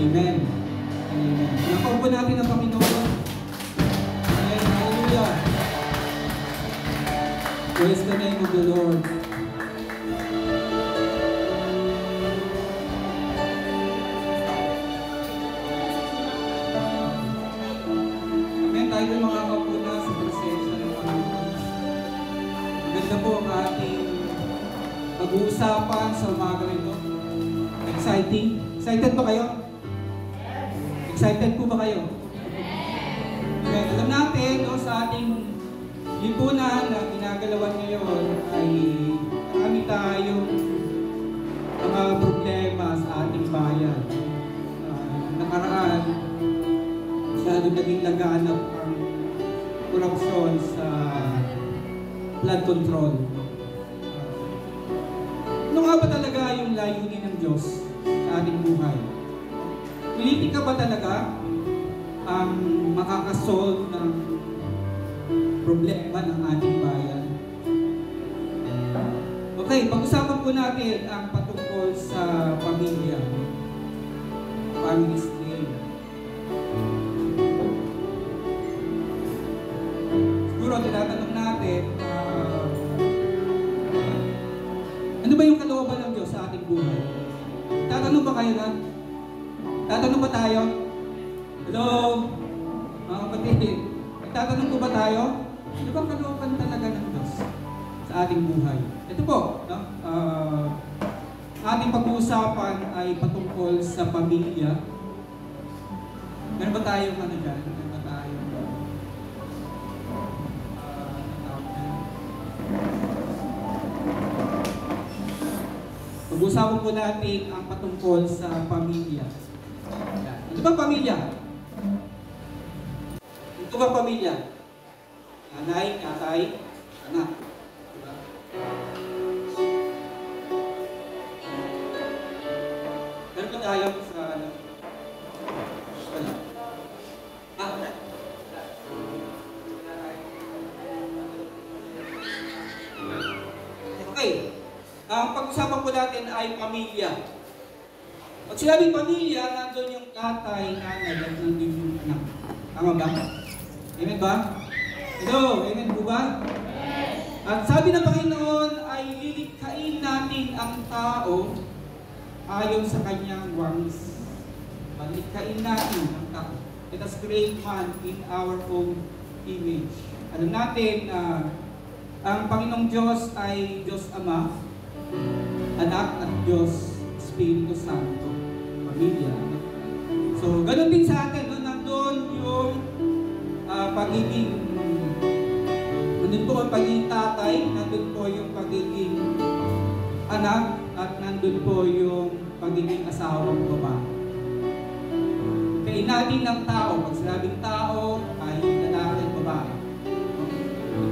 Amen. Amen. Nakaupo natin ang Panginoon. Amen. Hallelujah. Praise the name of the Lord. Amen. Tayo po makakaupo na sa presensya ng Panginoon. Maganda po ang ating pag-uusapan sa umaga ito. Exciting? Excited ba kayo? Excited po ba kayo? Amen. Alam natin, no, sa ating lipunan na ginagalawan ngayon ay marami tayong mga problema sa ating bayan. Nakaraan, masyadong naging laganap ang korupsyon sa flood control. Ano nga ba talaga yung layunin ng Diyos sa ating buhay? Politika ba talaga ang makakasolve ng problema ng ating bayan? Okay, pag-usapan po natin ang patungkol sa pamilya. Family's name. Siguro tinatanong natin, ano ba yung kalooban ng Diyos sa ating buhay? Tatanong ba kayo na? Tatanong ba tayo? Hello? Mga kapatid, tatanong po ba tayo? Ano bang kalooban talaga ng Diyos sa ating buhay? Ito po, no? Ating pag-uusapan ay patungkol sa pamilya. Meron ba tayong ano dyan? Meron ba tayong pag-uusapan po natin ang patungkol sa pamilya. Ito ba pamilya? Ito ba pamilya? Nanay, tatay, anak. Diba? Meron ba tayo sa ano? Wala. Okay. Ang pag-usapan po natin ay pamilya. Pag sinabing pamilya, nandun yung tatay, nanay, at nandun yung anak. Tama ba? Amen ba? Hello? Amen po ba? Yes. At sabi ng Panginoon ay lilikhain natin ang tao ayon sa kanyang wangis. Lilikhain natin ang tao. Let us create man in our own image. Alam natin na ang Panginoong Diyos ay Diyos Ama, Anak at Diyos Espiritu Santo. Pamilya. So, ganun din sa atin, no? Nandun yung pagiging, nandun po ang pagiging tatay, nandun po yung pagiging anak, at nandun po yung pagiging asawang babae. Kain natin ng tao, pag sinabing tao, ay lalaki at babae.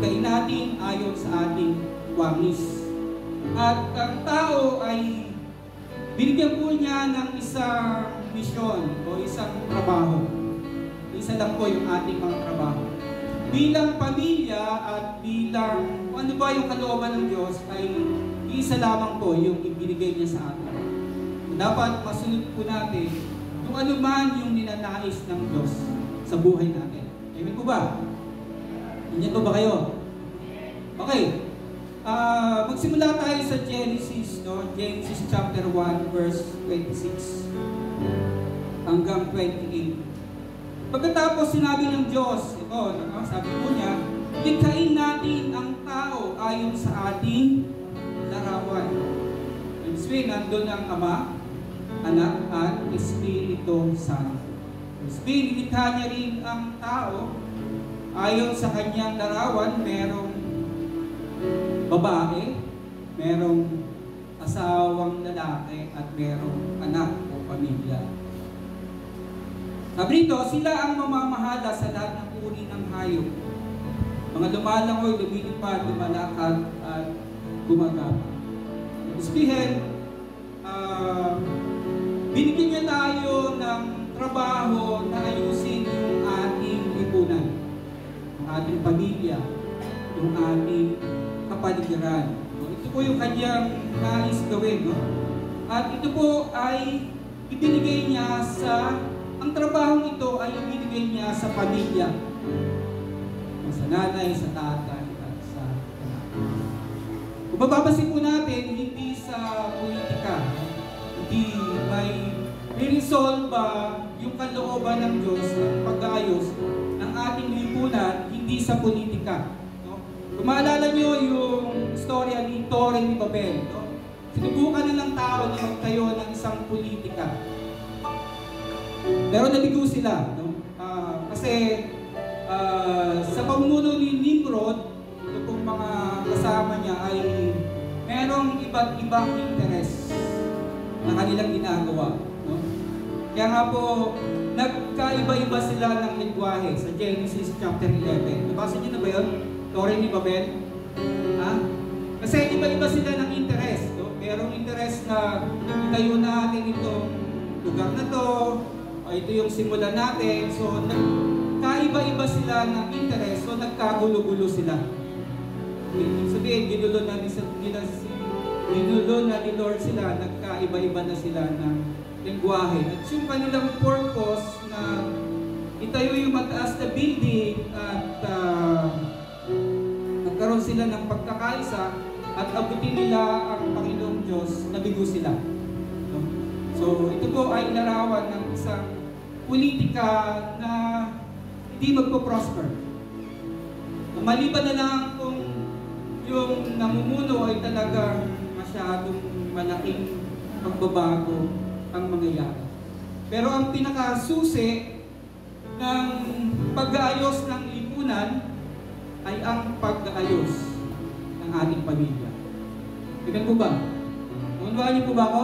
Kain natin ayon sa ating wangis. At ang tao ay binigyan po niya ng isang misyon o isang trabaho. Isa lang po yung ating mga trabaho. Bilang pamilya at bilang ano ba yung kalooban ng Diyos ay isa lamang po yung ibinigay niya sa atin. Dapat masunod po natin kung ano man yung ninanais ng Diyos sa buhay natin. Amen po ba? Ganyan po ba kayo? Okay. Magsimula tayo sa Genesis, no? Genesis chapter 1 verse 26 hanggang 28. Pagkatapos sinabi ng Diyos, ito, sabi po niya, likhain natin ang tao ayon sa ating larawan. Ibig sabihin, nandun ang Ama, Anak, at Espiritu Santo. Ibig sabihin, nilikha niya rin ang tao ayon sa kanyang larawan. Merong babae, merong asawang lalaki, at merong anak o pamilya. Sabi rito, sila ang mamamahala sa lahat ng uri ng hayop. Mga lumalangoy, lumilipad, lumalakad, at gumagapang. Ibig sabihin, binigyan niya tayo ng trabaho na ayusin yung ating lipunan, yung ating pamilya, yung ating kapaligiran. Ito po yung kanyang nais gawin. No? At ito po ay ibinigay niya ang trabahong ito ay ibinigay niya sa pamilya. Sa nanay, sa tatay, at sa anak. Kung mababasin po natin, hindi sa politika, hindi may resolve yung kalooban ng Diyos ng pag-aayos ng ating lipunan, hindi sa politika. No? Kung maalala nyo yung storya ni Torre ni Babel, no? Sinubukan nilang tao na magtayo ng isang politika. Pero nabigo sila. No? Kasi sa pamumuno ni Nimrod, ito pong mga kasama niya ay merong iba't ibang interes na kanilang ginagawa. No? Kaya nga po, nagkaiba-iba sila ng lingwahe sa Genesis chapter 11. Nabasa niyo na ba yun? Torre ni Babel? Ha? Kasi iba-iba sila ng interes. No? Merong interes na itayo natin itong lugar na to, o ito yung simulan natin. So, kaiba-iba sila ng interes, so nagkagulo-gulo sila. Ibig sabihin, ginulo na ni Lord sila, nagkaiba-iba na sila ng lingwahe. At yung kanilang purpose na itayo yung mataas na building at nagkaroon sila ng pagkakaisa at abutin nila ang Panginoong Diyos, nabigo sila. So, ito po ay larawan ng isang politika na hindi magpo-prosper. Maliban na lang kung yung namumuno ay talagang masyadong malaking pagbabago ang mangyayari. Pero ang pinakasusi ng pag-aayos ng lipunan ay ang pag-aayos ng ating pamilya. Tignan po ba? Unawaan niyo po ba ako?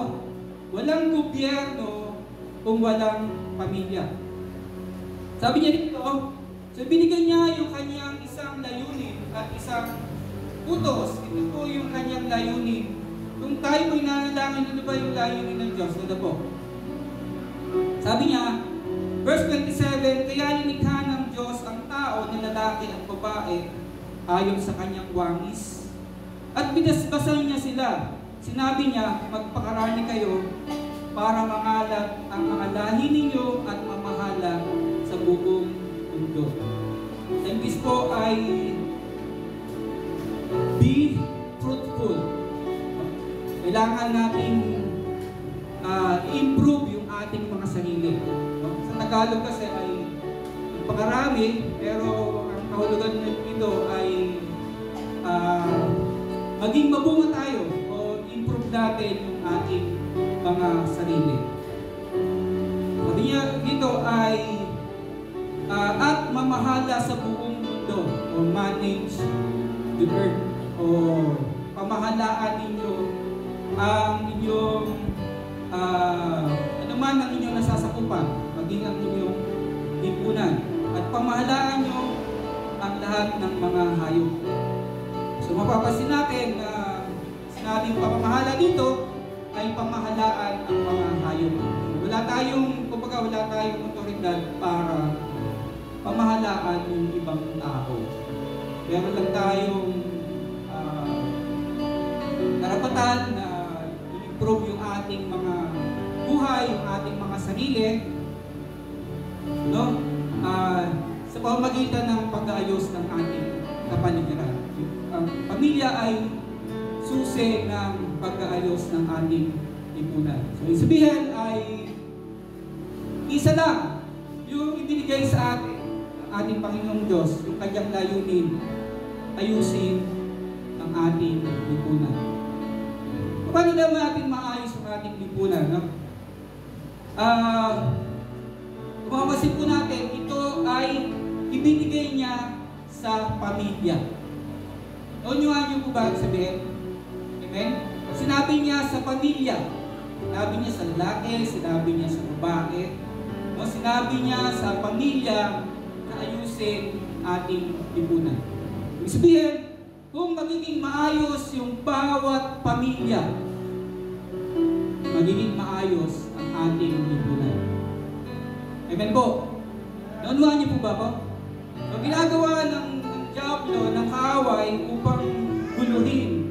Walang gobyerno kung walang pamilya. Sabi niya dito, so binigay niya yung kanyang isang layunin at isang utos. Ito po yung kanyang layunin. Kung tayo po'y nanalangin, ano ba yung layunin ng Diyos? Ito po. Sabi niya, verse 27, kaya nilikha ng Diyos ang tao na lalaki at babae ayon sa kanyang wangis. At binasbasan niya sila. Sinabi niya, magpakarami kayo para mangalat ang mga lahi ninyo at mamahala sa buong mundo. Sa English po ay be fruitful. Kailangan natin improve yung ating mga sarili. Sa Tagalog kasi ay pakarami, pero ang kahulugan nito ay maging mabunga tayo o improve natin yung ating mga sarili. Sabi niya dito ay at mamahala sa buong mundo o manage the earth o pamahalaan ninyo ang inyong ano man ang inyong nasasakupan, maging ang inyong lipunan at pamahalaan nyo ang lahat ng mga hayop. So mapapansin natin na sinabing pamamahala dito ay pamahalaan ang mga hayop. Wala tayong otoridad para pamahalaan yung ibang tao. Meron lang tayong karapatan na i-improve yung ating mga buhay, yung ating mga sarili, no? Sa pamamagitan ng pag-aayos ng ating kapaligiran. Ang pamilya ay susi ng pag-aayos ng ating lipunan. So, isabihin ay isa lang yung ibinigay sa atin ng ating Panginoong Diyos, yung kanyang layunin, ayusin ang ating lipunan. Paano naman natin maayos ang ating lipunan? No? Mapapansin po natin, ito ay ibinigay niya sa pamilya. Unyuhan niyo po ba sabihin? Amen? Sinabi niya sa pamilya. Sinabi niya sa lalaki, sinabi niya sa babae. O sinabi niya sa pamilya na ayusin ating lipunan. Ibig sabihin, kung magiging maayos yung bawat pamilya, magiging maayos ang ating lipunan. Amen po? Naunuhan niyo po ba po? So, ginagawa ng Diablo, ng kaaway upang guluhin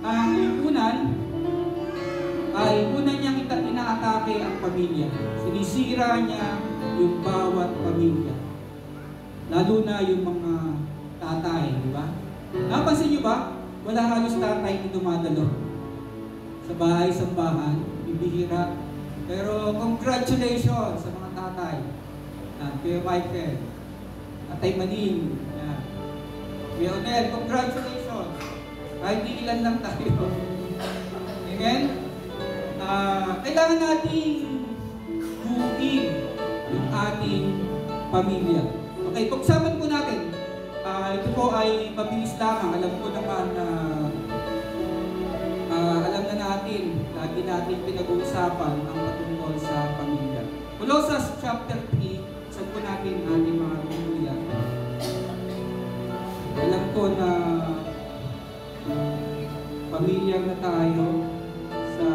ang lipunan ay una niyang inaatake ang pamilya. Sinisira niya yung bawat pamilya. Lalo na yung mga tatay, di ba? Napansin niyo ba? Wala halos tatay na dumadalo sa bahay-sambahan, bibihira. Pero congratulations sa mga tatay. Kuya Michael, Tatay Maning, Kuya Onel, congratulations. Kahit di ilan lang tayo. Amen? Kailangan nating buuin yung ating pamilya. Okay, pag-usapan po natin. Ito po ay mabilis lamang. Alam ko naman na alam na natin, lagi natin pinag-uusapan ang patungkol sa pamilya. Colossians chapter 3, saan po natin ating mga Biblia. Alam ko na pamilyar na tayo sa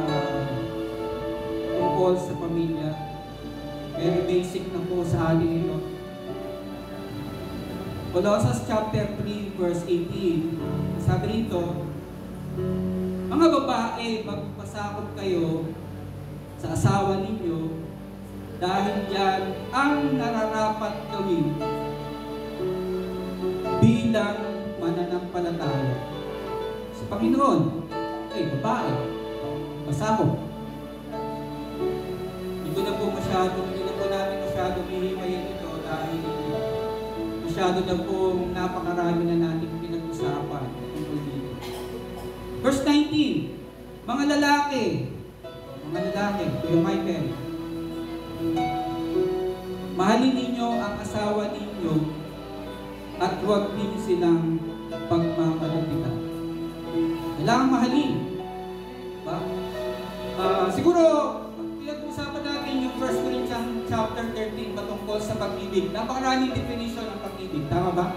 tungkol sa pamilya. Very basic na po sa atin ito. Colossians chapter 3 verse 18. Sabi rito, mga babae, magpasakop kayo sa asawa ninyo dahil yan ang nararapat gawin bilang mananampalataya sa Panginoon. Babae, pasakop. Hindi na po namin masyadong hihimayin ito dahil masyado na pong napakarami na natin pinag-usapan tungkol dito. Verse 19, mga lalaki, Kuya Michael, mahalin ninyo ang asawa ninyo at huwag din silang pagmamalapitan. Kailangang mahalin. Siguro, pinag-usapan natin yung 1 Corinthians chapter 13 patungkol sa pag-ibig. Napakaraming definition ng pag-ibig. Tama ba?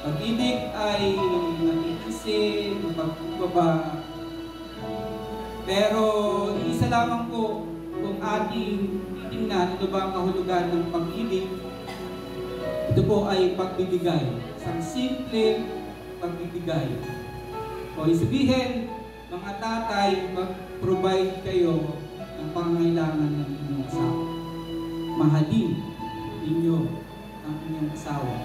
Pag-ibig ay nag-iisip, pagbaba. Pero isa lamang po kung ating titingnan, ito ba ang kahulugan ng pag-ibig? Ito po ay pagbibigay. Isang simple pagbibigay. O sabihin, mga tatay, mag-provide kayo ng pangangailangan ng inyong asawa. Mahalin ninyo ang inyong asawa.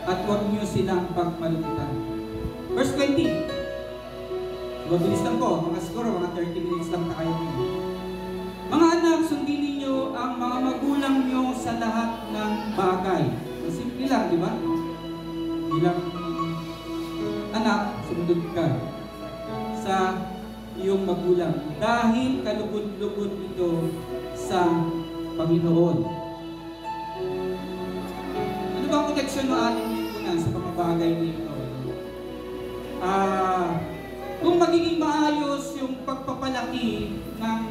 At huwag niyo silang pagmalupitan. Verse 20. Mabilis lang po, siguro mga 30 minutes lang na kayo. Mga anak, sundin ninyo ang mga magulang niyo sa lahat ng bagay. Simple lang, di ba? Bilang anak, sundod ka sa iyong magulang. Dahil kalugod-lugod ito sa Panginoon. Ano ba ang koneksyon ng ating lipunan sa mga bagay nito? Kung magiging maayos yung pagpapalaki ng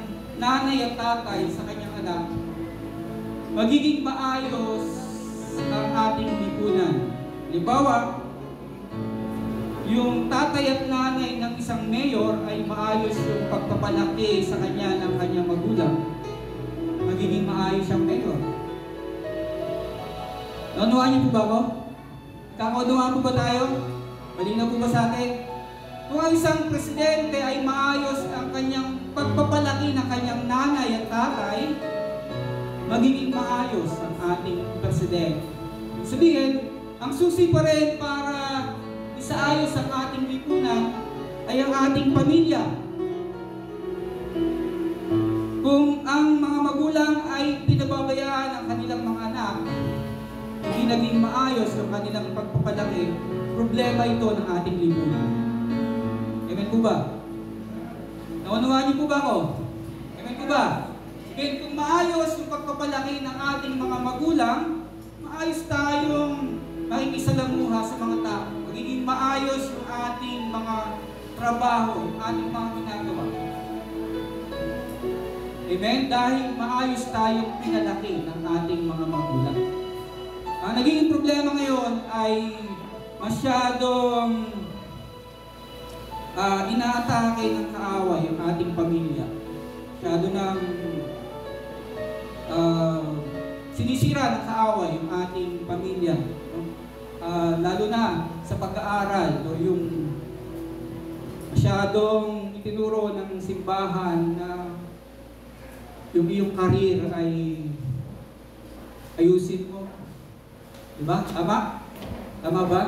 nanay at tatay sa kanyang anak, magiging maayos ang ating lipunan. Halimbawa, yung tatay at nanay ng isang mayor ay maayos yung pagpapalaki sa kanya ng kanyang magulang, magiging maayos siyang mayor. Naunawaan niyo po ba ako? Kakaunawaan po ba tayo? Malinaw po ba sa atin? Kung ang isang presidente ay maayos ang kanyang pagpapalaki ng kanyang nanay at tatay, magiging maayos ang ating presidente. Sabihin, ang susi pa rin para isaayos ang ating lipunan ay ang ating pamilya. Kung ang mga magulang ay pinababayaan ang kanilang mga anak, hindi naging maayos ang kanilang pagpapalaki, problema ito ng ating lipunan. Amen po ba? Naunawaan niyo po ba ako? Amen po ba? Sige, kung maayos yung pagpapalaki ng ating mga magulang, maayos tayong makikisalamuha sa mga tao. Magiging maayos yung ating mga trabaho, yung ating mga ginagawa. Amen? Dahil maayos tayong pinalaki ng ating mga magulang. Ang naging problema ngayon ay masyadong inaatake ng kaaway ang ating pamilya. Masyado nang sinisira ng kaaway ang ating pamilya. Lalo na sa pag-aaral, yung masyadong itinuro ng simbahan na yung iyong career ay ayusin mo. Diba? Tama? Tama ba?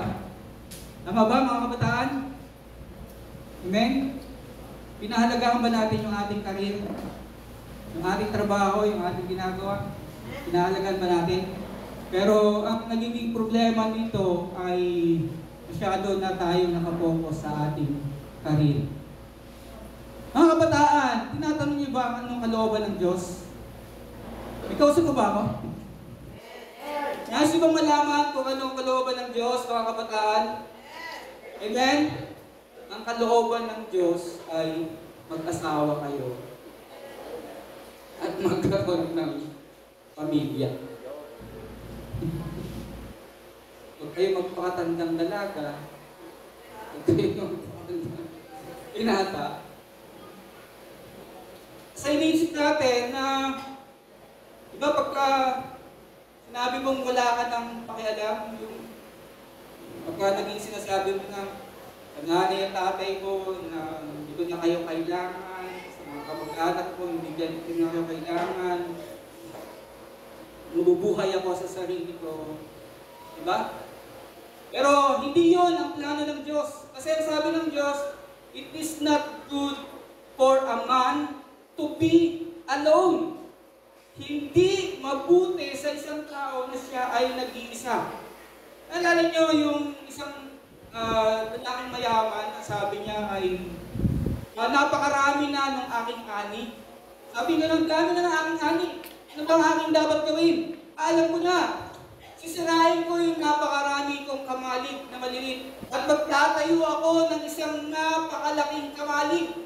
Tama ba mga kabataan? Amen? Pinahalagahan ba natin yung ating career? Yung ating trabaho, yung ating ginagawa? Pinahalagahan ba natin? Pero ang nagiging problema nito ay masyado na tayo nakapokus sa ating career. Mga kabataan, tinatanong niyo ba anong kalooban ng Diyos? May kausap ko ba ako? Nais niyo bang malaman kung anong kalooban ng Diyos, mga kabataan? Amen? Ang kalooban ng Diyos ay mag-asawa kayo at magkaroon ng pamilya. Huwag kayo magpakatandang dalaga, huwag kayo magpakatandang inata. Sa iniisip natin na, diba pagka sinabi mong wala ka ng pakialam, yung pagka naging sinasabi mo na nanay at tatay ko na hindi ko na kayo kailangan, sa mga kamag-anak ko hindi na kayo kailangan, mabubuhay ako sa sarili ko. Diba? Pero hindi yon ang plano ng Diyos. Kasi ang sabi ng Diyos, it is not good for a man to be alone. Hindi mabuti sa isang tao na siya ay nag-iisa. Naalala nyo yung isang lalaking mayaman, sabi niya ay napakarami na ng aking ani. Sabi niya, ang dami na ng aking ani. Ano bang aking dapat gawin? Alam ko na. Sisirain ko yung napakarami kong kamalig na maliliit at magtatayo ako ng isang napakalaking kamalig.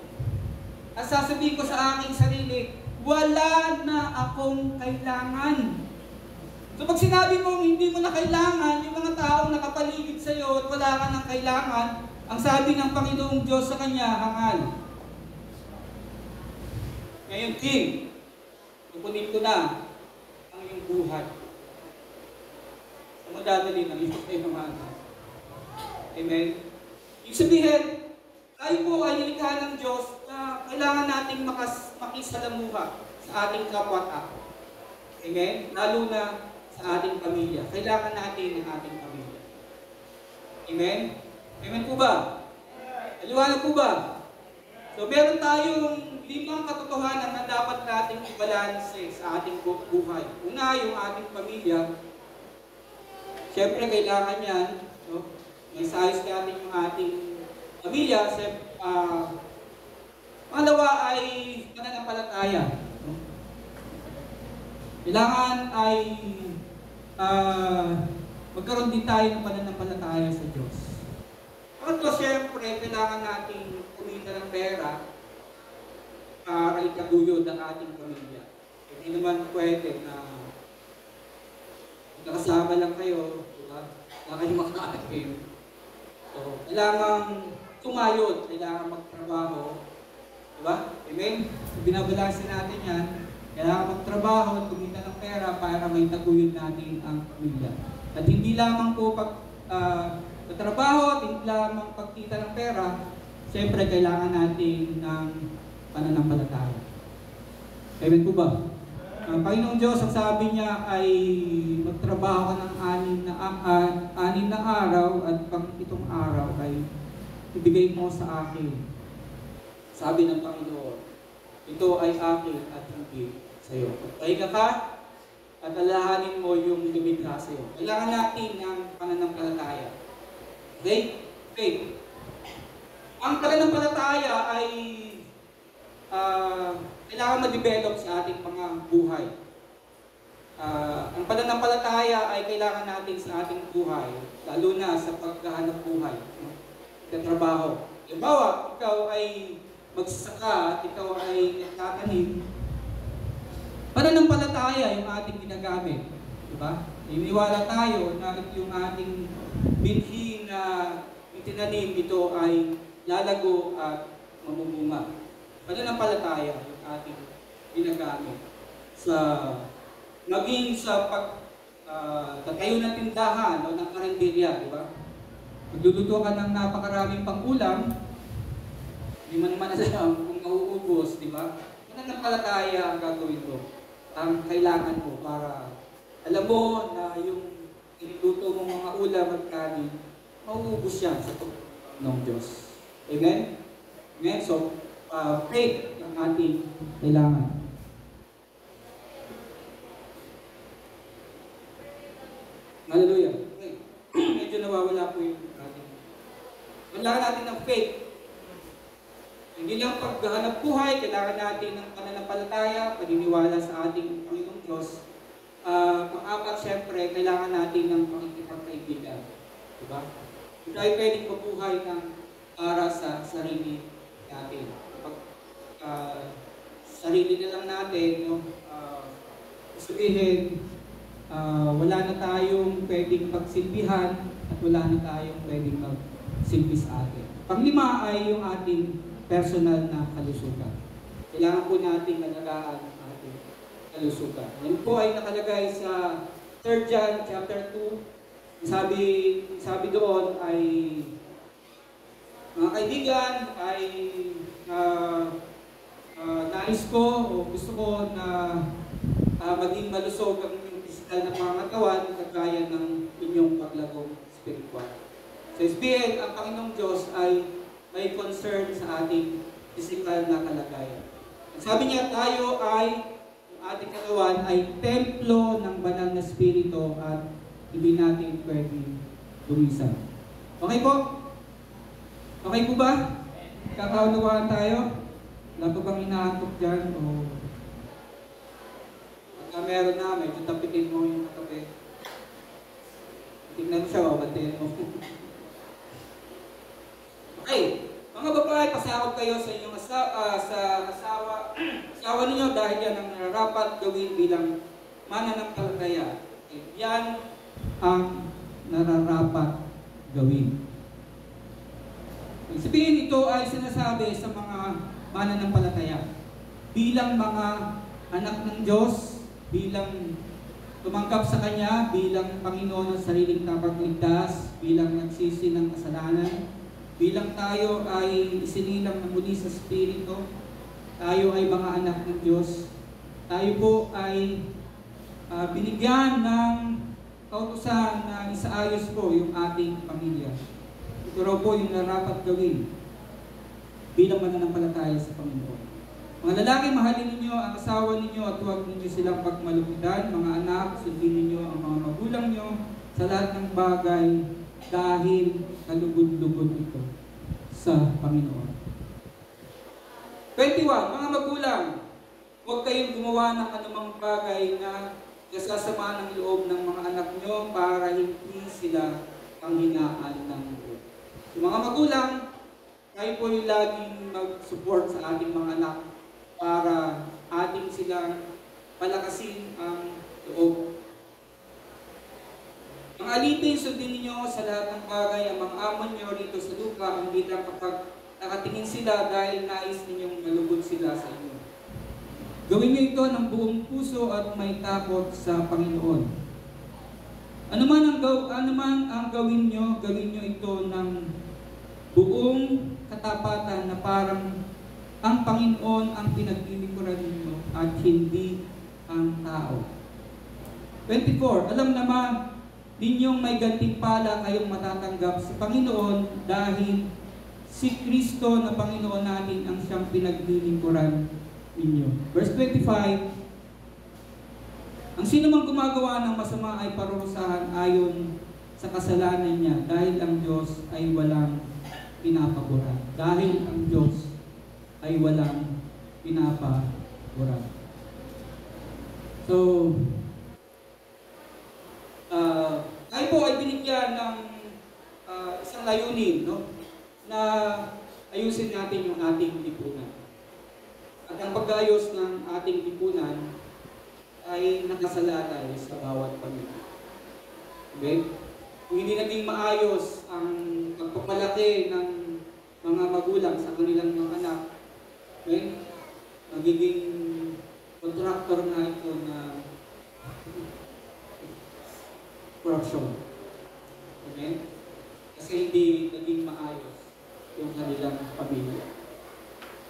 At sasabihin ko sa aking sarili, wala na akong kailangan. So pag sinabi mong hindi mo na kailangan, yung mga taong nakapaligid sa iyo at wala ka ng kailangan, ang sabi ng Panginoong Diyos sa kanya, hangal. Ngayon, King, kukunin ko na ang iyong buhay. So madadali ng iyong kailangan. Amen? Ibig sabihin, tayo po ay nilikha ng Diyos na kailangan nating makisalamuha sa ating kapwa-tao. Amen? Lalo na sa ating pamilya. Kailangan natin ang ating pamilya. Amen? Amen po ba? Aliwanag po ba? So meron tayong 5 katotohanan na dapat nating i-balanse sa ating buhay. Una, yung ating pamilya. Siyempre, kailangan yan. No? May sayos natin yung ating pamilya. Pangalawa ay pananampalataya. No? Kailangan ay magkaroon din tayo ng pananampalataya sa Diyos. Pangatlo, siyempre, kailangan natin kumita ng pera para ikaguyod ang ating pamilya. Hindi naman pwede na magkakasama lang kayo, diba? Wala kayo makakain. So, kailangan tumayod, kailangan magtrabaho. Diba? Amen? So, binabalansin natin yan. Kailangan magtrabaho at kumita ng pera para may taguyod natin ang pamilya. At hindi lamang po trabaho at hindi lamang pagkita ng pera, siyempre kailangan natin ng pananampalataya. Amen po ba? Ang Panginoong Diyos, ang sabi niya ay magtrabaho ka ng 6 na araw at pang-7 araw ay ibigay mo sa akin. Sabi ng Panginoon, ito ay akin at hindi sa iyo. Pahinga ka at alahanin mo yung lumikha sa iyo. Kailangan natin ng pananampalataya. Okay? Okay. Ang pananampalataya ay kailangan ma-develop sa ating mga buhay. Ang pananampalataya ay kailangan natin sa ating buhay, lalo na sa paghahanap buhay, sa trabaho. Halimbawa, ikaw ay magsasaka at ikaw ay nagtatanim, pananampalataya yung ating ginagamit. Diba? Iniwala tayo na yung ating binhi na itinanim, ito ay lalago at mamumunga. Pananampalataya yung ating ginagamit sa maging sa pagtatayo ng tindahan o ng karinderya, di ba? Magluluto ka ng napakaraming pang-ulam, hindi mo naman alam kung mauubos, di ba? pananampalataya ang gagawin mo, ang kailangan mo para alam mo na yung iniluto mong mga ulam at kanin, mauubos yan sa tubig ng Diyos. Amen? Amen? So, faith ang ating kailangan. Hallelujah. Okay. Medyo nawawala po yung ating. Kailangan natin ng faith. Hindi lang paghahanap buhay, kailangan natin ng pananampalataya, paniniwala sa ating Panginoong Diyos. Pang-apat, syempre, kailangan natin ng pakikipagkaibigan. Diba? Hindi tayo pwedeng mabuhay ng para sa sarili natin. Kapag sarili na lang natin, no? Sabihin, wala na tayong pwedeng pagsilbihan at wala na tayong pwedeng magsilbi sa atin. Panglima ay yung ating personal na kalusugan. Kailangan po natin alagaan ang ating kalusugan. Yan po ay nakalagay sa 3 John chapter 2. Sabi doon ay mga kaibigan ay nais ko o gusto ko na maging malusog ang inyong pisikal na pangatawan kagaya ng inyong paglagong spiritual. So, SBL, ang Panginoong Diyos ay may concern sa ating physical na kalagayan. Sabi niya, tayo ay, ang ating katawan ay templo ng banal na spirito at hindi natin pwedeng lumisan. Okay po? Okay po ba? Kakaunawaan tayo? Wala pa bang inaantok dyan? O pagka meron na, medyo tapitin mo yung katabi. Tingnan mo siya, babantayan mo. Okay, mga babae, pasakop kayo sa inyong asawa ninyo dahil yan ang nararapat gawin bilang mananampalataya. Okay, yan ang nararapat gawin. Sabihin ito ay sinasabi sa mga mananampalataya bilang mga anak ng Diyos, bilang tumanggap sa Kanya, bilang Panginoon ng sariling tagapagligtas, bilang nagsisi ng kasalanan, bilang tayo ay isinilang na muli sa Espiritu, tayo ay mga anak ng Diyos, tayo po ay binigyan ng kautusan na isaayos po yung ating pamilya. Ito raw po yung narapat gawin bilang mananampalataya sa Panginoon. Mga lalaki, mahalin ninyo ang asawa ninyo at huwag ninyo silang pagmalupitan. Mga anak, sundin ninyo ang mga magulang nyo sa lahat ng bagay dahil kalugod-lugod ito sa Panginoon. 21. Mga magulang, huwag kayong gumawa ng anumang bagay na kasasama ng loob ng mga anak nyo para hindi sila panghinaan ng loob. Yung mga magulang, kayo po yung laging mag-support sa ating mga anak para ating silang palakasin ang loob. Ang alipin, sundin ninyo sa lahat ng bagay ang mga amon nyo rito sa lupa, hindi lang kapag nakatingin sila dahil nais ninyong malugod sila sa inyo. Gawin nyo ito ng buong puso at may takot sa Panginoon. Ano man ang gawin nyo ito ng buong katapatan na parang ang Panginoon ang pinaglilingkuran ninyo at hindi ang tao. 24. Alam naman ninyong may gantimpala kayong matatanggap sa Panginoon dahil si Kristo na Panginoon natin ang siyang pinaglilingkuran ninyo. Verse 25, ang sino mang gumagawa ng masama ay parurusahan ayon sa kasalanan niya dahil ang Diyos ay walang pinapaboran. Dahil ang Diyos ay walang pinapaboran. So, tayo po ay binigyan ng isang layunin, no? Na ayusin natin yung ating lipunan. At ang pag-ayos ng ating lipunan ay nakasalalay sa bawat pamilya. Okay? Kung hindi naging maayos ang pagpapalaki ng mga magulang sa kanilang mga anak, okay? Magiging contractor na ito na corruption. Okay? Kasi hindi naging maayos yung kanilang pamilya.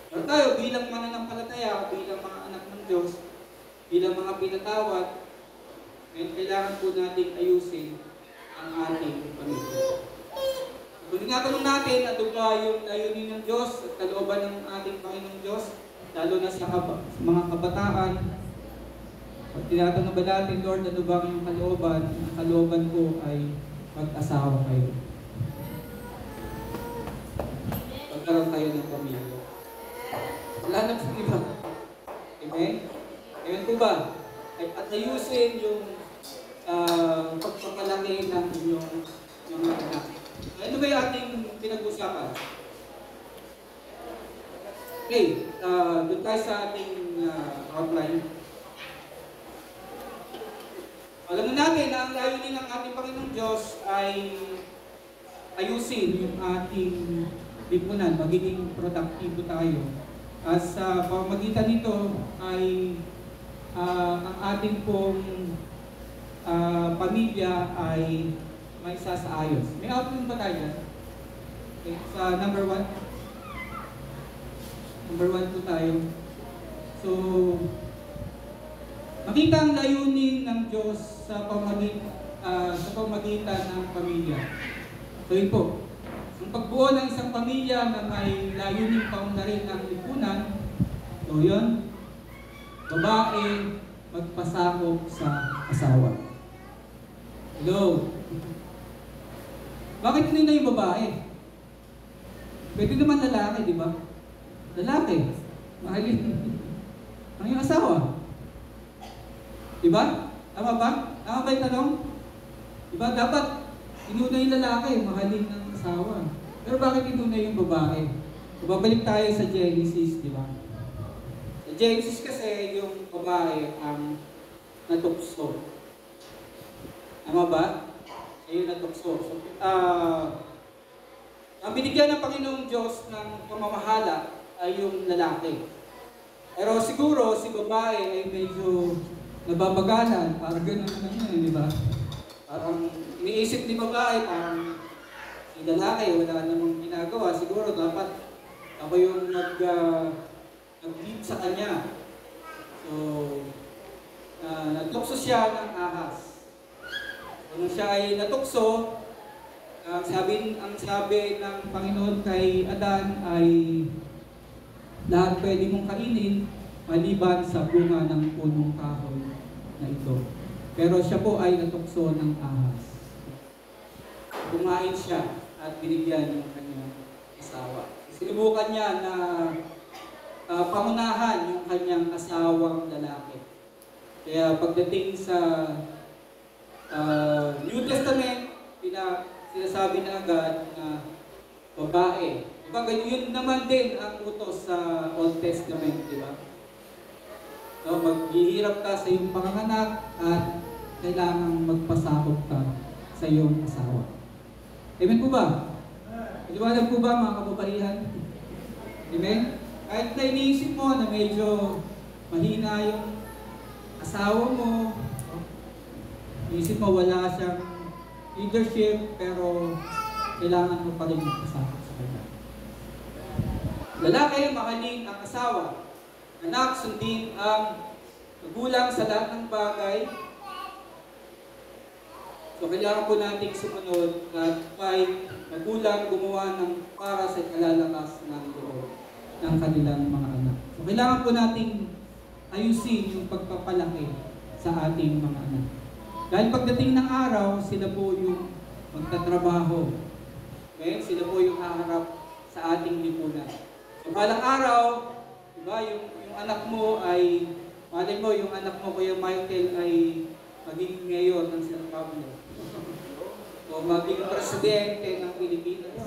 Pero tayo bilang mananampalataya, bilang pinatawad, and kailangan po natin ayusin ang ating pamilya. Kung tinatanong natin, ano ba yung layunin ng Diyos at kalooban ng ating Panginoong Diyos, lalo na sa mga kabataan, pag tinatanong ba natin, Lord, ano ba ang kalooban? Ang kalooban ko ay mag-asawa kayo. Magkaroon tayo ng pamilya. Wala na po iba. Amen? Amen po ba? At ayusin yung pagpapalaki ng inyong mga anak. Ano ba yung ating pinag-usapan? Okay, doon tayo sa ating outline. Alam natin na ang layunin ng ating Panginoong Diyos ay ayusin yung ating lipunan, magiging produktibo tayo. At sa pamamagitan nito ay ang ating pong pamilya ay may sasaayos. May outline ba tayo? Okay, sa number 1. Number 1 po tayo. So, makita ang layunin ng Diyos sa pamamagitan ng pamilya. So, yun po. Ang pagbuo ng isang pamilya na may layunin paunlarin ng lipunan, so yun, babae magpasakop sa asawa. Hello? Bakit hindi na yung babae? Pwede naman lalaki, di ba? Lalaki. Mahalin. Ang yung asawa. Di ba? Tama ba? Tama ba yung tanong? Di ba? Dapat inuna yung lalaki, mahalin ng asawa. Pero bakit inuna yung babae? So, babalik tayo sa Genesis, di ba? Sa Genesis kasi yung babae ang natukso. Tama ba? Ayun natukso. So, ang binigyan ng Panginoong Diyos ng pamamahala ay yung lalaki. Pero siguro si babae ay medyo nababagalan, parang gano'n naman yun, di ba? Parang iniisip ni babae, parang si lalaki, wala namang ginagawa. Siguro dapat ako yung nag-lead sa kanya. So, natukso siya ng ahas. So, nung siya ay natukso, ang sabi ng Panginoon kay Adan ay lahat pwede mong kainin maliban sa bunga ng punong kahoy na ito. Pero siya po ay natukso ng ahas. Kumain siya at binigyan ng kanyang asawa. Sinubukan niya na pangunahan yung kanyang asawang lalaki. Kaya pagdating sa New Testament, sinasabi na agad na babae. Diba, yun naman din ang utos sa Old Testament, di ba? So, maghihirap ka sa iyong panganganak at kailangang magpasakop ka sa iyong asawa. Amen po ba? Liwanag po ba mga kababaihan? Amen? Kahit na iniisip mo na medyo mahina yung asawa mo, iniisip mo wala siyang leadership, pero kailangan mo pa rin magpasakop sa kanya. Lalaki, mahalin ang asawa. Anak, sundin ang magulang sa lahat ng bagay. So, kailangan po natin sumunod at may magulang gumawa ng para sa kalalakas ng loob ng kanilang mga anak. So, kailangan po natin ayusin yung pagpapalaki sa ating mga anak. Dahil pagdating ng araw, sila po yung magtatrabaho. Okay? Sila po yung haharap sa ating lipunan. So, balang araw, diba, yung anak mo ay, malay mo, yung anak mo, Kuya Michael, ay maging mayor ng San Pablo. O maging presidente ng Pilipinas.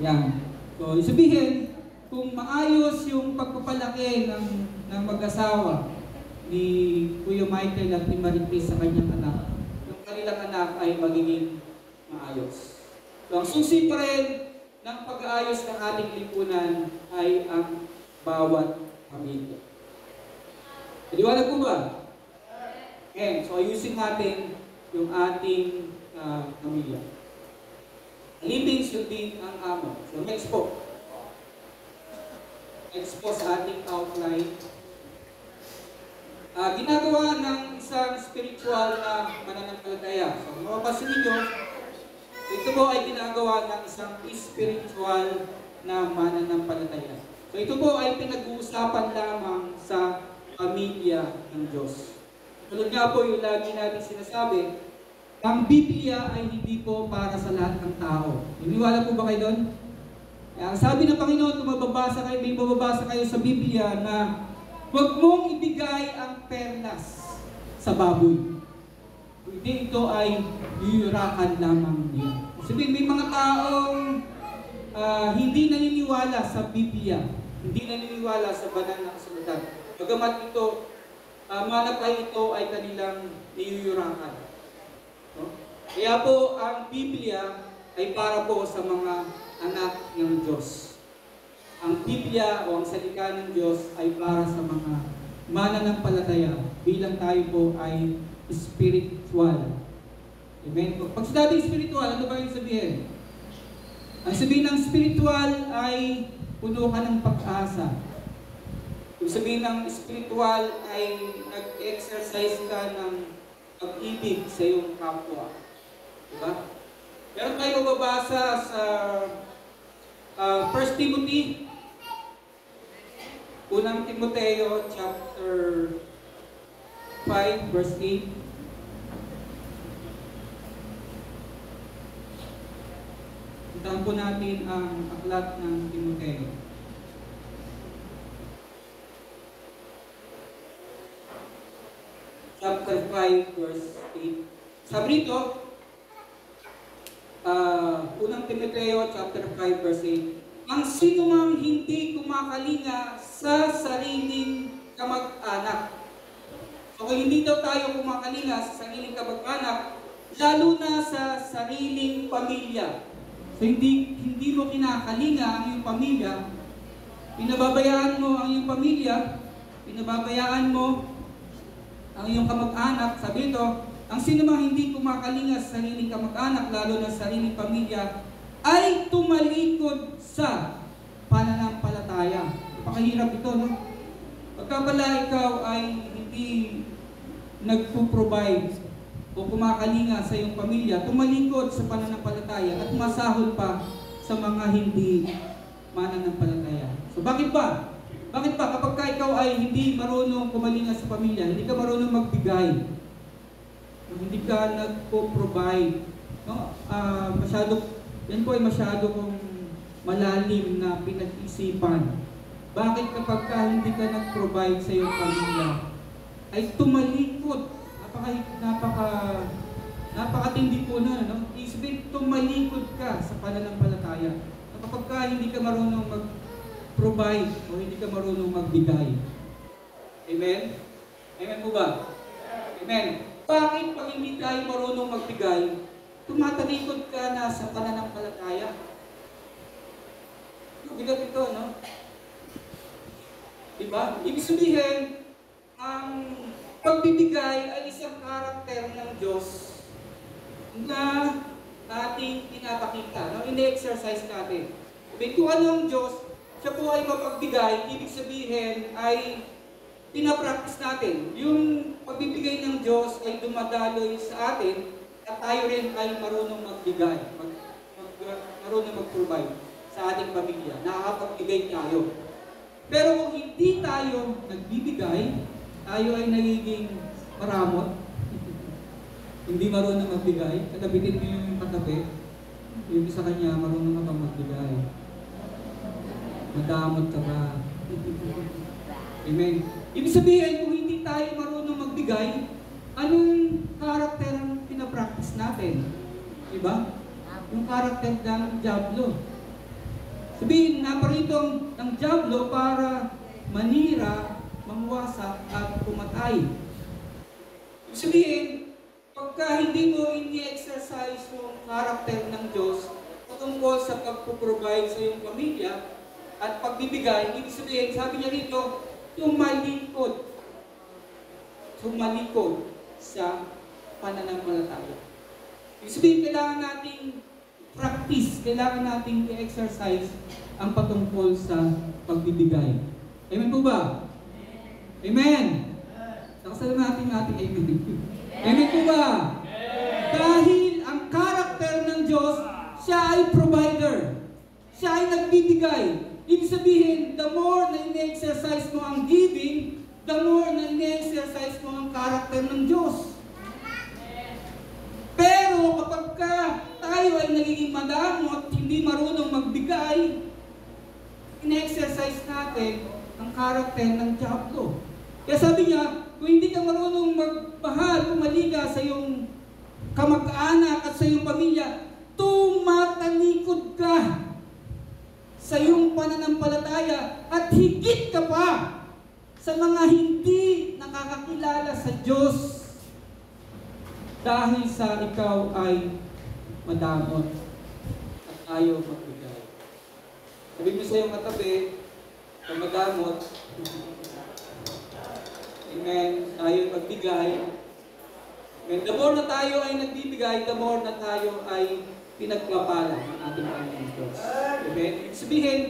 Yan. So, sabihin, kung maayos yung pagpapalaki ng mag-asawa ni Kuya Michael at ni Maricris sa kanyang anak, yung kanilang anak ay magiging maayos. So, ang susi pa rin ng pag-aayos ng ating lipunan ay ang bawat pamilya. Liwanag po ba? Okay, so ayusin natin yung ating pamilya. Alipin sundin ang amo. So next po. Next po sa ating outline. ginagawa ng isang spiritual na mananampalataya. So, mapapansin ninyo, ito po ay ginagawa ng isang spiritual na mananampalataya. So, ito po ay pinag-uusapan lamang sa pamilya ng Diyos. Tulad nga po yung lagi natin sinasabi, ang Biblia ay hindi po para sa lahat ng tao. Niniwala po ba kayo doon? Ang sabi ng Panginoon, kung may mababasa kayo sa Biblia na huwag mong ibigay ang perlas sa baboy. Hindi, ito ay yuyurakan lamang niya. Sabihin, may mga taong hindi naniniwala sa Biblia, hindi naniniwala sa banal na kasulatan. Bagamat ito, manapay ito ay kanilang niyuyurakan. No? Kaya po, ang Biblia ay para po sa mga anak ng Diyos. Ang Biblia o ang salita ng Diyos ay para sa mga mananampalataya bilang tayo po ay spiritual. Amen? Pag sinabi spiritual, ano ba yung sabihin? Ang sabihin ng spiritual ay puno ka ng pag-asa. Yung sabihin ng spiritual ay nag-exercise ka ng pag-ibig sa iyong kapwa. Diba? Meron tayo mababasa sa 1 Timothy, unang Timoteo chapter 5 verse 8. Puntahan po natin ang aklat ng Timoteo. Chapter 5 verse 8. Sabi nito, unang Timoteo chapter 5 verse 8. Ang sinumang hindi kumakalinga sa sariling kamag-anak. So kung hindi daw tayo kumakalinga sa sariling kamag-anak, lalo na sa sariling pamilya. So hindi mo kinakalinga ang iyong pamilya, pinababayaan mo ang iyong pamilya, pinababayaan mo ang iyong kamag-anak. Sabi ito, ang sinumang hindi kumakalinga sa sariling kamag-anak, lalo na sa sariling pamilya, ay tumalikod sa pananampalataya. Napakahirap ito, no? Pagka pala ikaw ay hindi nagpo-provide o kumakalinga sa iyong pamilya, tumalikod sa pananampalataya at masahol pa sa mga hindi mananampalataya. So bakit ba? Bakit ba? Kapag ikaw ay hindi marunong kumalinga sa pamilya, hindi ka marunong magbigay, hindi ka nagpo-provide, no? Yan po ay masyado kong malalim na pinag-isipan. Bakit kapag hindi ka nag-provide sa iyong pamilya, ay tumalikod? Napakatindi po na, no? Isipin, tumalikod ka sa pananampalataya. Kapag hindi ka marunong mag-provide o hindi ka marunong magbigay. Amen? Amen po ba? Amen. Bakit pag hindi tayo marunong magbigay, tumatalikod ka na sa pananampalataya? Bigat ito, no? Diba? Ibig sabihin, ang pagbibigay ay isang karakter ng Diyos na ating pinapakita, no? Ini-exercise natin. Kung ano ang Diyos, siya po ay mapagbigay, ibig sabihin ay pinapractice natin. Yung pagbibigay ng Diyos ay dumadaloy sa atin at tayo rin ay marunong magbigay, marunong mag-provide sa ating pamilya. Nakakapagbigay tayo. Pero kung hindi tayo nagbibigay, tayo ay nagiging maramot. Hindi marunong magbigay. Katabitin mo yung katabi. Yung sa kanya, marunong ka bang magbigay? Madamot ka ba? Amen. Ibig sabihin, kung hindi tayo marunong magbigay, anong karakter ang pinapractice natin? Diba? Yung karakter ng Diablo. Sabihin, naparito ng Diablo para manira, mangwasak, at pumatay. Ibig sabihin, pagka hindi mo ini-exercise yung karakter ng Diyos patungkol sa pagpuprovide sa iyong pamilya at pagbibigay, ibig sabihin, sabi niya rito, tumalikod sa pananampalataya. Ibig sabihin, kailangan nating practice, kailangan nating i-exercise ang patungkol sa pagbibigay. Amen po ba? Amen! Pasalamatan natin, amen. Amen po ba? Dahil ang karakter ng Diyos, siya ay provider. Siya ay nagbibigay. Ibig sabihin, the more na ine-exercise mo ang giving, the more na ine-exercise mo ang karakter ng Diyos. Pero kapag tayo ay nagiging madamot, hindi marunong magbigay, ine-exercise natin ang karakter ng Diablo. Kaya sabi niya, kung hindi ka marunong magmahal, pumaliga sa iyong kamag-anak at sa iyong pamilya, tumatalikod ka sa iyong pananampalataya at higit ka pa sa mga hindi nakakakilala sa Diyos dahil sa ikaw ay madamot at ayaw magbigay. Sabi mo sa iyong katabi, sa madamot, amen, ayaw magbigay. Amen. The more na tayo ay nagbibigay, the more na tayo ay pinagpapala ng ating Panginoon Diyos. Amen. Ibig sabihin,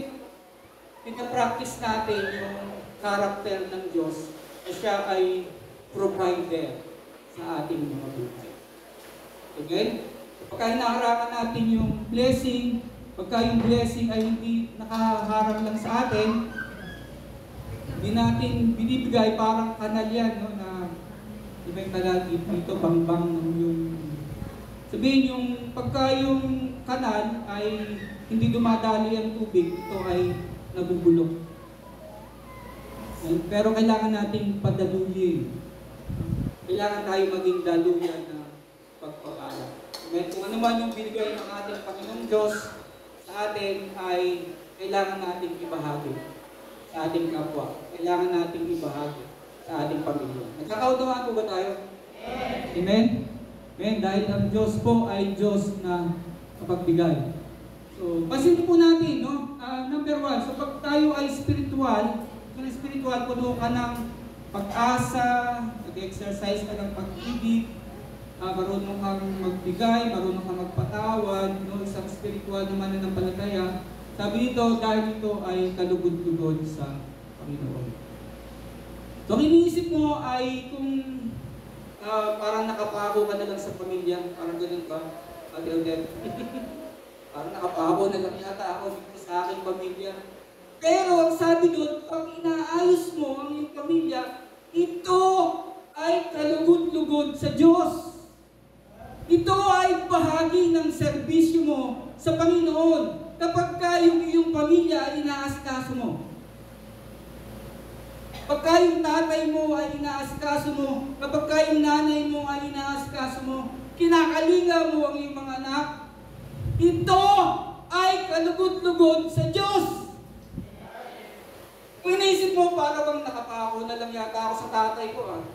pinapractice natin yung karakter ng Diyos na siya ay provider sa ating mga buhay. Okay? Pagka hinaharangan natin yung blessing, pagka yung blessing ay hindi nakaharap lang sa atin, hindi natin binibigay, parang kanal yan, no, na iba yung tagal dito, bangbang yung sabihin yung pagka yung kanal ay hindi dumadali ang tubig, ito ay nabubulok. Pero kailangan nating padaluyin. Kailangan tayo maging daluyan na pagpapala. Kung ano man yung binigay ng ating Panginoong Diyos sa atin ay kailangan nating ibahagi sa ating kapwa. Kailangan nating ibahagi sa ating pamilya. Nagkakaunawaan po ba tayo? Amen? Amen? Dahil ang Diyos po ay Diyos na kapagbigay. So, pasin po natin, no? Number one, so pag tayo ay spiritual, kung spiritual, puno ka ng pag-asa, nag-exercise ka ng pag-ibig, marunong kang magbigay, marunong kang magpatawad, no? Isang spiritual naman na nampalataya. Sabi nito, dahil ito ay kalugod-lugod sa Panginoon. So, ang iniisip mo ay kung parang nakapako ka na lang sa pamilya, parang ganun ka, parang nakapako na lang yata ako dito sa aking pamilya. Pero ang sabi doon, pag inaayos mo ang iyong pamilya, ito ay kalugod-lugod sa Diyos. Ito ay bahagi ng serbisyo mo sa Panginoon kapag yung iyong pamilya ay inaasikaso mo. Pagka yung tatay mo ay inaasikaso mo, kapag yung nanay mo ay inaasikaso mo, kinakalinga mo ang iyong mga anak, ito ay kalugod-lugod sa Diyos. Kung iniisip mo, para bang nakapako na lang yata ako sa tatay ko,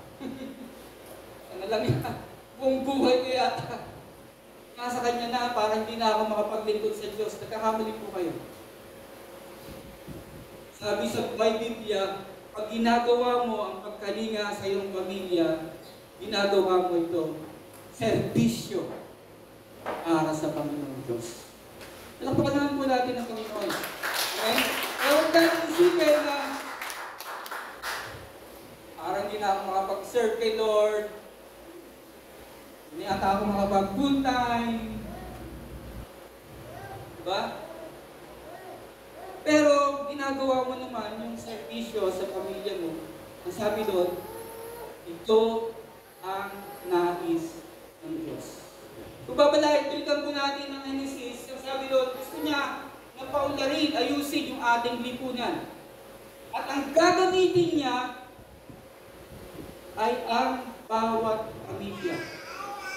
ano lang yata, buong buhay ko yata. Nasa kanya na, para hindi na ako makapaglingkod sa Diyos. Nagkakamali po kayo. Sabi sa Biblia, pag ginagawa mo ang pagkalinga sa iyong pamilya, ginagawa mo ito, serbisyo para sa Panginoon Diyos. Palakpakan po natin ang Panginoon. Okay? Kaya huwag natin isipin na parang hindi na ako makapag-serve kay Lord, hindi ata ako makapag-full time. Diba? Pero ginagawa mo naman yung serbisyo sa pamilya mo. Ang sabi doon, ito ang nais ng Diyos. Kung babalahin, tulitan po natin ng Genesis, ang sabi doon, gusto niya na paunlarin, ayusin yung ating lipunan. At ang gagamitin niya ay ang bawat pamilya.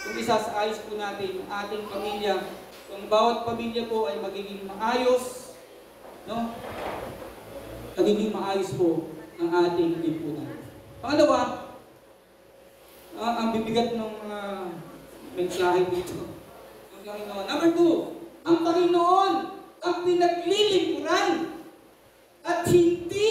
Kung isasaayos po natin yung ating pamilya, kung bawat pamilya po ay magiging maayos, no? Magiging maayos po ang ating lipunan. Pangalawa, ang bibigat ng mensahe dito. Ang Panginoon. Number 2, ang Panginoon ang pinaglilingkuran at hindi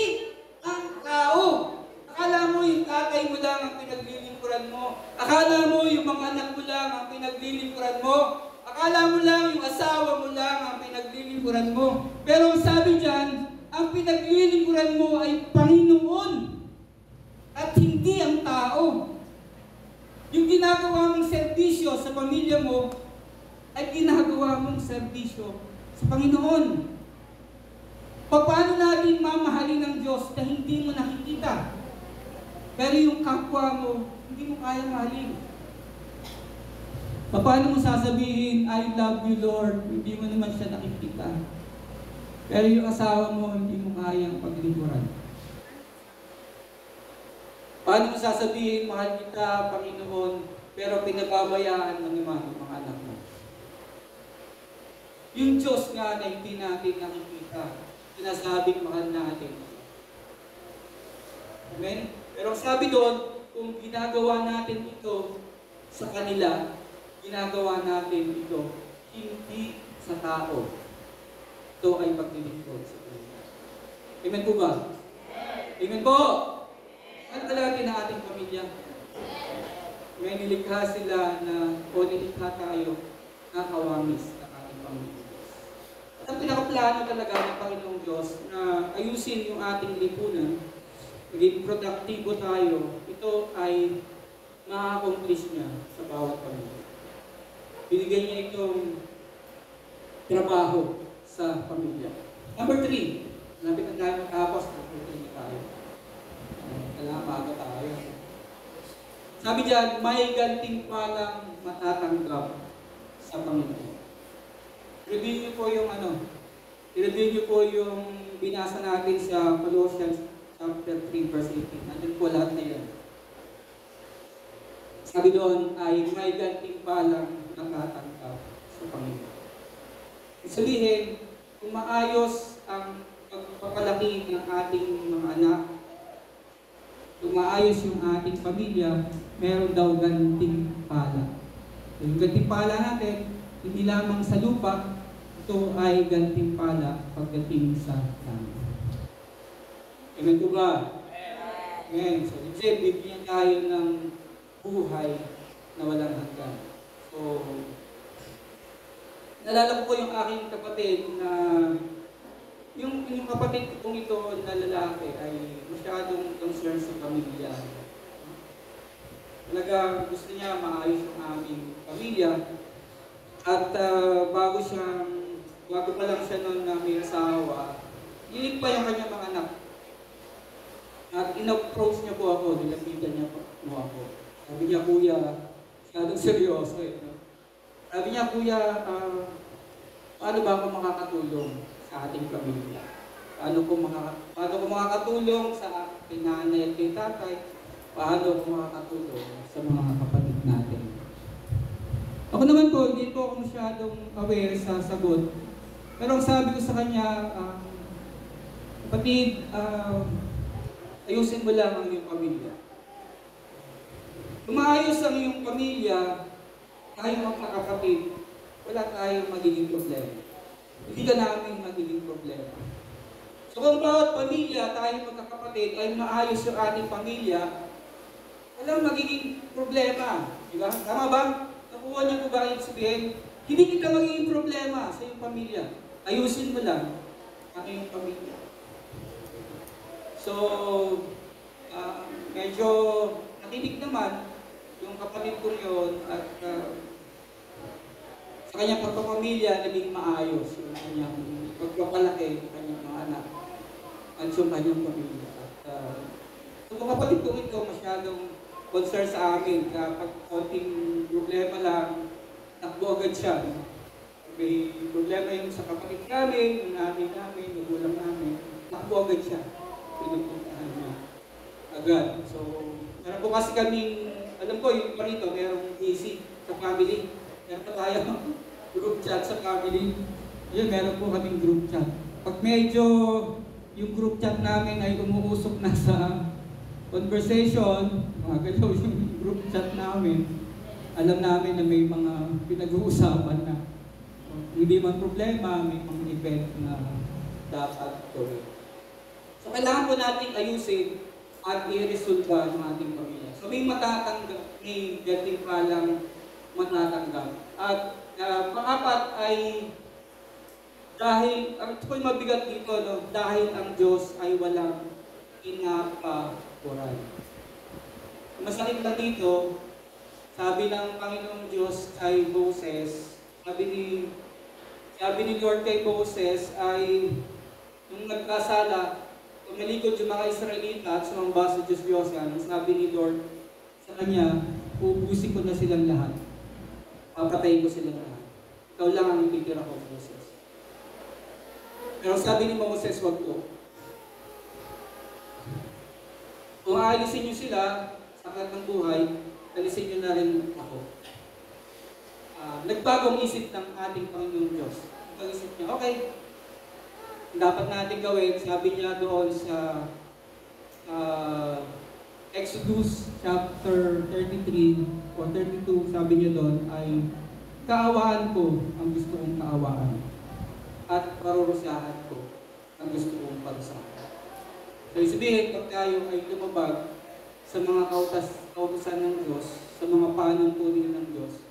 ang tao. Akala mo yung tatay mo lang ang pinaglilingkuran mo. Akala mo yung mga anak mo lang ang pinaglilingkuran mo. Akala mo lang yung asawa mo lang ang pinaglilingkuran mo. Pero ang sabi dyan, ang pinaglilingkuran mo ay Panginoon at hindi hindi ang tao. Yung ginagawa mong serbisyo sa pamilya mo ay ginagawa mong serbisyo sa Panginoon. Paano natin mamahalin ng Diyos na hindi mo nakikita? Pero yung kapwa mo, hindi mo kaya mahalin. Paano mo sasabihin, I love you Lord, hindi mo naman siya nakikita. Pero yung asawa mo, hindi mo kayang paglingkuran. Paano mo sasabihin, mahal kita, Panginoon, pero pinababayaan mo naman yung mga anak mo? Yung Diyos nga na hindi natin nakikita, sinasabing mahal natin. Amen? Pero sabi doon, kung ginagawa natin ito sa kanila, ginagawa natin ito hindi sa tao. Ito ay paglilingkod sa kanila. Amen po ba? Amen po! Ano natin ang ating pamilya? May nilikha sila na, o nilikha tayo na kawamis ng ating pamilya. At ang pinakaplano talaga ng Panginoong Diyos na ayusin yung ating lipunan, maging produktibo tayo, ito ay ma-accomplish niya sa bawat pamilya. Binigyan niya itong trabaho sa pamilya. Number 3, lapit na tayo matapos, number 3 na tayo. Kailangan maaga tayo. Sabi diyan, may gantimpalang matatanggap sa Panginoon. Review niyo po yung i-review niyo po yung binasa natin sa Colossians chapter 3 verse 18. Nandun po lahat na yan. Sabi doon ay may gantimpalang matatanggap sa Panginoon. Sabihin, kung maayos ang pagpapalaki ng ating mga anak, kung maayos yung ating pamilya, meron daw gantimpala. Yung gantimpala natin, hindi lamang sa lupa, ito ay gantimpala pagdating sa langit. Amen po ba? Amen. So, bibigyan tayo ng buhay na walang hanggan. So, naalala ko po yung aking kapatid na yung kapatid kong ito na lalaki ay masyadong concerned sa pamilya. Talaga gusto niya maayos yung aming pamilya. At bago pa lang siya noon na may asawa, hilig pa yung kanyang mga anak. At in-approach niya po ako, nilapitan niya po ako. Sabi niya, Kuya, masyadong seryoso eh. Sabi niya, Kuya, paano ba ako makakatulong sa ating pamilya? Paano ko makakatulong sa aking nanay at kay tatay? Paano ko makakatulong sa mga kapatid natin? Ako naman po, hindi po ako masyadong aware sa sagot. Pero ang sabi ko sa kanya, kapatid, ayusin mo lang ang iyong pamilya. Kung maayos ang iyong pamilya, tayong mga kapatid, wala tayong magiging problema. Hindi ka namin magiging problema. So kung bawat pamilya, tayong magkakapatid, ay maayos yung ating pamilya, walang magiging problema. Diba? Tama ba? Nakuha niyo po ba yung sabihin? Hindi kita magiging problema sa iyong pamilya. Ayusin mo lang ang iyong pamilya. So, medyo nakinig naman yung kapatid ko yun at sa kanyang pagpapamilya, naging maayos yung kanyang pagpapalaki ng kanyang mga anak at yung kanyang pamilya. At yung kapatid ko ito masyadong concern sa amin kapag konting problema lang, takbo agad siya. May problema yung sa kapatid namin, yung nanay namin, yung gulang namin, takbo agad siya. Pinupuntahan niya agad. So, meron po kasi kaming, alam ko yung parito, merong easy sa family. Meron pa tayo group chat sa family. Yun, meron po kaming group chat. Pag medyo yung group chat namin ay umuusok na sa conversation, mga galaw yung group chat namin, alam namin na may mga pinag-uusapan na hindi man problema, may mga event na dapat gawin. So, kailangan po natin ayusin at i-resolve ng ating pamilya. So, may matatanggap, may dating palang matatanggap. At pang-apat ay dahil, ito po'y mabigat dito, no? Dahil ang Diyos ay walang inapakuran. Masakit na dito, sabi ng Panginoong Diyos kay Moses, sabi ni Lord kay Moses ay, nung nagkasala, tumalikod yung mga Israelita at sumamba sa Diyos Diyosan, sabi ni Lord sa kanya, uubusin ko na silang lahat. Papatayin ko silang lahat. Ikaw lang ang ititira ko, Moses. Pero sabi ni Moses, wag ko. Kung aalisin niyo sila sa kanilang buhay, alisin niyo na rin ako. Nagbagong isip ng ating Panginoong Diyos. Pag-isip niya, okay, dapat natin gawin, sabi niya doon sa Exodus chapter 33 o 32, sabi niya doon ay, kaawaan ko ang gusto kong kaawaan at parurusahan ko ang gusto kong parusahan. So, sabihin, pag tayo ay lumabag sa mga kautusan ng Diyos, sa mga panuntunin ng Diyos,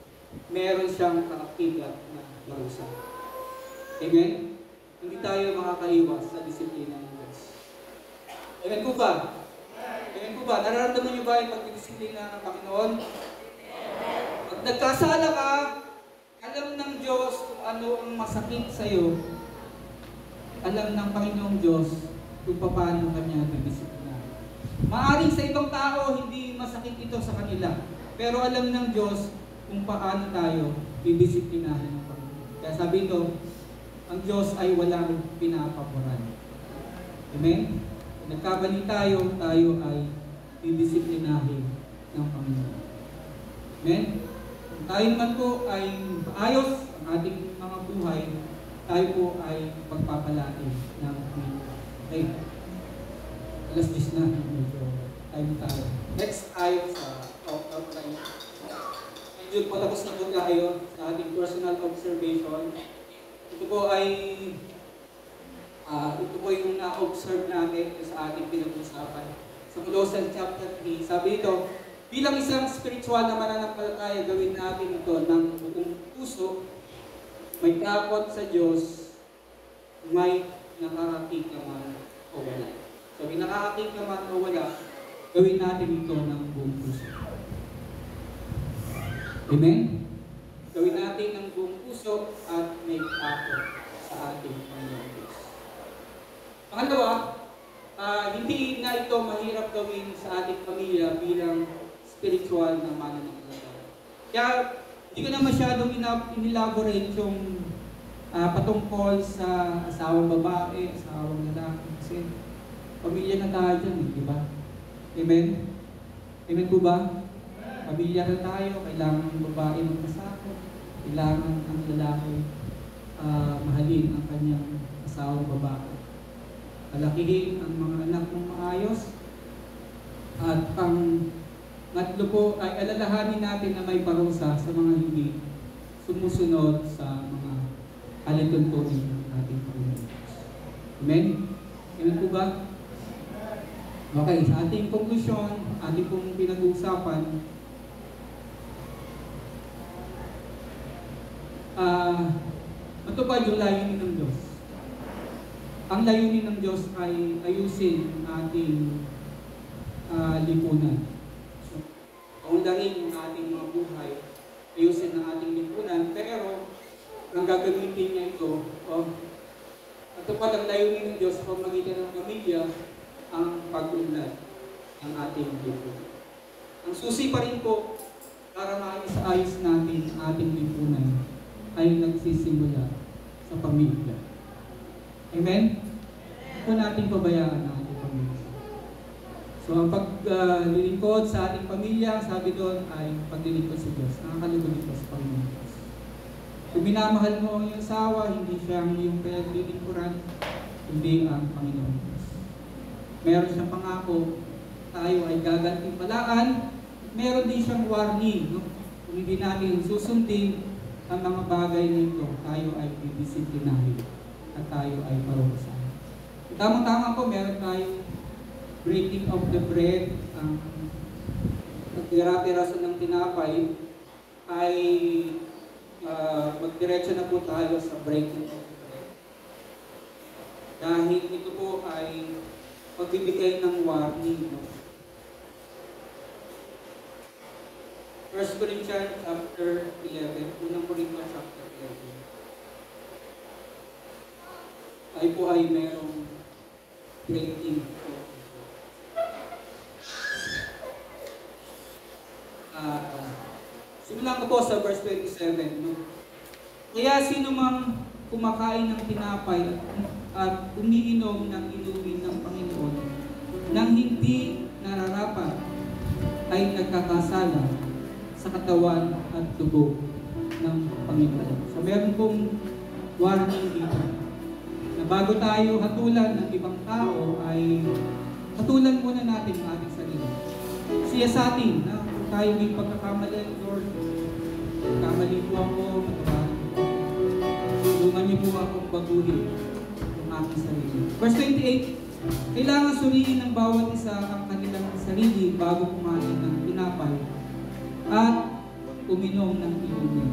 meron siyang kaakibat na parusa. Amen? Hindi tayo makakaiwas sa disiplina ng Diyos. Amen po ba? Amen po ba? Nararamdaman niyo ba yung pagdidisiplina ng Panginoon? Pag nagkasala ka, alam ng Diyos kung ano ang masakit sa iyo. Alam ng Panginoong Diyos kung paano kanya didisiplina. Maaring sa ibang tao, hindi masakit ito sa kanila. Pero alam ng Diyos kung paano tayo didisiplinahin ng Panginoon. Kaya sabi ito, ang Diyos ay walang pinapaboran. Amen? Nagkabali tayo ay didisiplinahin ng Panginoon. Amen? Kung tayo naman po ay maayos ang ating mga buhay, tayo po ay pagpapalain ng Panginoon. Okay. Alas 10 na. Medyo time tayo. Next tayo sa outline. Medyo patapos na po tayo sa ating personal observation. Ito po yung na-observe natin sa ating pinag-usapan. Sa Colossians chapter 3, sabi ito, bilang isang spiritual na mananampalataya, gawin natin ito ng buong puso, may takot sa Diyos, may nakakakita man o wala. So, may nakakakita man o wala, gawin natin ito ng buong puso. Amen? Gawin natin ng buong puso at may takot sa ating Panginoon Diyos. Pangalawa, hindi na ito mahirap gawin sa ating pamilya bilang spiritual na mananampalataya. Kaya, hindi ko na masyadong inelaborate yung patungkol sa asawang babae, asawang lalaki. Kasi pamilya na tayo dyan, di ba? Amen? Amen po ba? Pamilya na tayo, kailangan ng babae magpasakot, kailangan ang lalaki mahalin ang kanyang asawang babae. Palakihin ang mga anak mong maayos, at ngatlo po ay alalahanin natin na may parusa sa mga hindi sumusunod sa mga alituntunin ng ating Panginoon. Amen? Amen po ba? Okay, sa ating konklusyon, ating pong pinag-uusapan, matupad yung layunin ng Diyos. Ang layunin ng Diyos ay ayusin ang ating lipunan. So, paundahin yung ating mga buhay, ayusin ang ating lipunan, pero ang gagamitin niya ito, matupad ang layunin ng Diyos sa pamamagitan ng pamilya, ang pag-unlad ng ating lipunan. Ang susi pa rin po para maayos natin ang ating lipunan ay nagsisimula sa pamilya. Amen? Kung natin pabayaan ang ating pamilya. So, ang paglilingkod sa ating pamilya, sabi doon ay paglilingkod sa Diyos. Nakakalugod ito sa Panginoon Diyos. Kung minamahal mo ang iyong asawa, hindi siya ang iyong pinaglilingkuran, hindi ang Panginoon Diyos. Meron siyang pangako, tayo ay gagantimpalaan, meron din siyang warning, no? Kung hindi natin susundin ang mga bagay nito, tayo ay didisiplinahin at tayo ay parusahan. Tamang-tama po, meron tayong breaking of the bread, ang pagtira-tiraso ng tinapay, ay magdiretso na po tayo sa breaking of the bread. Dahil ito po ay pagbibigay ng warning. No? 1 Corinthians chapter 11, unang Corinthians chapter 11. Tayo po ay merong breaking. Simulan ko po sa verse 27. No? Kaya sino mang kumakain ng tinapay at umiinom ng inumin ng Panginoon nang hindi nararapat ay nagkakasala sa katawan at dugo ng Panginoon. So meron pong warning dito na bago tayo hatulan ng ibang tao ay hatulan muna natin ang ating sarili. Siya sa atin na kung tayo may pagkakamali, Lord, kamali po ako, matawaran po. Tulungan niyo po akong baguhin ang aking sarili. Verse 28, kailangan suriin ng bawat isa ang kanilang sarili bago kumain ng tinapay at uminom ng inumin.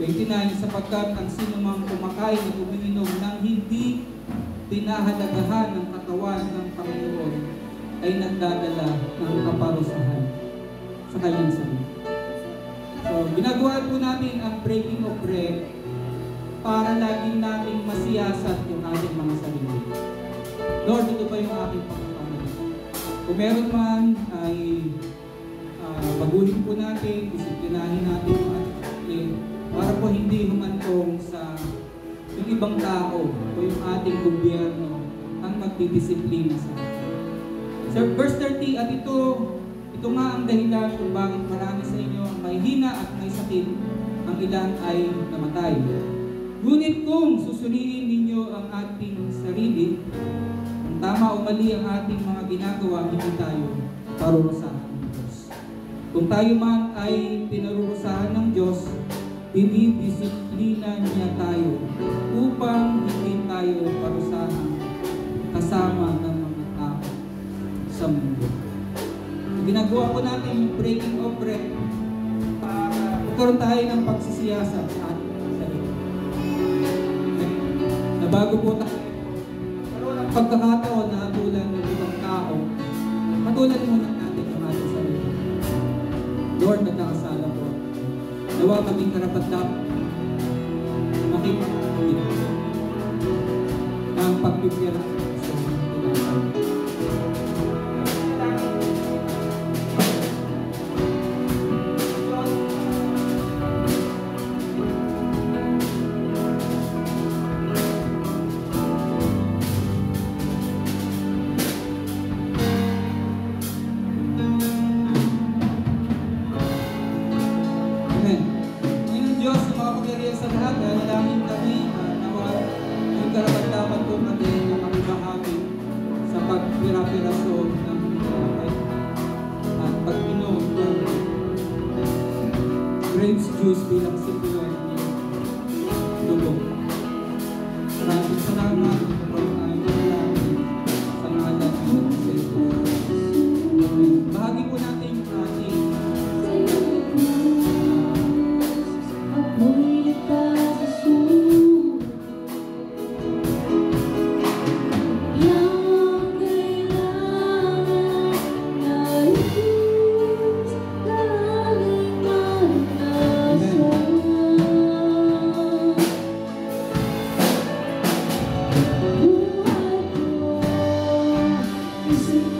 29, sapagkat ang sinumang kumakain at uminom ng hindi pinahalagahan ng katawan ng Panginoon ay nagdadala ng kaparusahan sa kanyang sarili. So, ginagawa po natin ang breaking of bread para laging nating masiyasat yung ating mga sarili. Lord, ito ba yung aking pagkakamali? Kung meron man ay baguhin po natin, disiplinahin natin yung ating sarili para po hindi humantong sa yung ibang tao o yung ating gobyerno ang magdidisiplina sa atin. So, verse 30, at ito nga ang dahilan kung bakit marami sa inyo ang may hina at may sakit, ang ilan ay namatay. Ngunit kung susuriin ninyo ang ating sarili, kung tama o mali ang ating mga ginagawa, hindi tayo parurusahan ng Diyos. Kung tayo man ay pinarurusahan ng Diyos, dinidisiplina niya tayo upang hindi tayo parusahan kasama ng mga tao sa mundo. Ginagawa po natin yung breaking of bread para magkaroon tayo ng pagsisiyasat sa ating sarili. Na bago po tayo ang pagkakataon na hatulan ng ibang tao, hatulan muna natin ang ating sarili. Lord, nagkakasala po. Nawa kaming karapat-dapat makikita ng pagpipira sa tinatawag. Juice bilang simbolo ng dugo. Maraming salamat po tayo namin sa ngalan ng Jesus. Bahagi po natin yung ating See